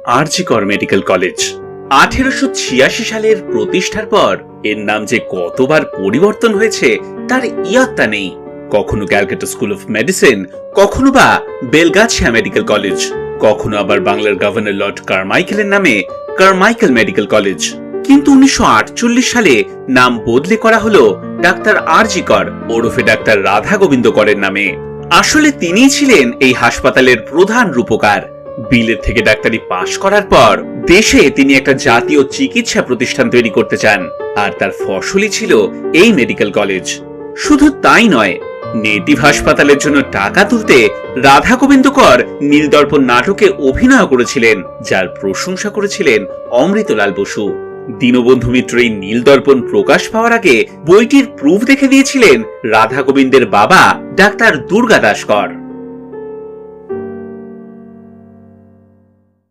আরজি কর medical college. 1886 সালের প্রতিষ্ঠার পর এর নাম যে কতবার পরিবর্তন হয়েছে তার ইয়ত্তা নেই। কখনো ক্যালকাটা স্কুল অফ মেডিসিন, কখনো বা বেলগাছিয়া মেডিকেল কলেজ, কখনো আবার বাংলার গভর্নর লর্ড কারমাইকেলের নামে কারমাইকেল মেডিকেল কলেজ। কিন্তু 1948 সালে নাম বদলে করা হলো ডাক্তার আরজি কর ওরফে ডাক্তার রাধা গোবিন্দ করের নামে। আসলে তিনিই ছিলেন এই হাসপাতালের প্রধান রূপকার। বিলেত থেকে ডাক্তারি পাশ করার পর দেশে তিনি একটা জাতীয় চিকিৎসা প্রতিষ্ঠান তৈরি করতে চান, আর তার ফসলই ছিল এই মেডিকেল কলেজ। শুধু তাই নয়, নেটিভ হাসপাতালের জন্য টাকা তুলতে রাধা গোবিন্দ কর নীলদর্পণ নাটকে অভিনয় করেছিলেন, যার প্রশংসা করেছিলেন অমৃতলাল বসু। দীনবন্ধু মিত্র এই নীলদর্পণ প্রকাশ পাওয়ার আগে বইটির প্রুফ দেখে দিয়েছিলেন রাধা গোবিন্দের বাবা ডাক্তার দুর্গা দাস কর।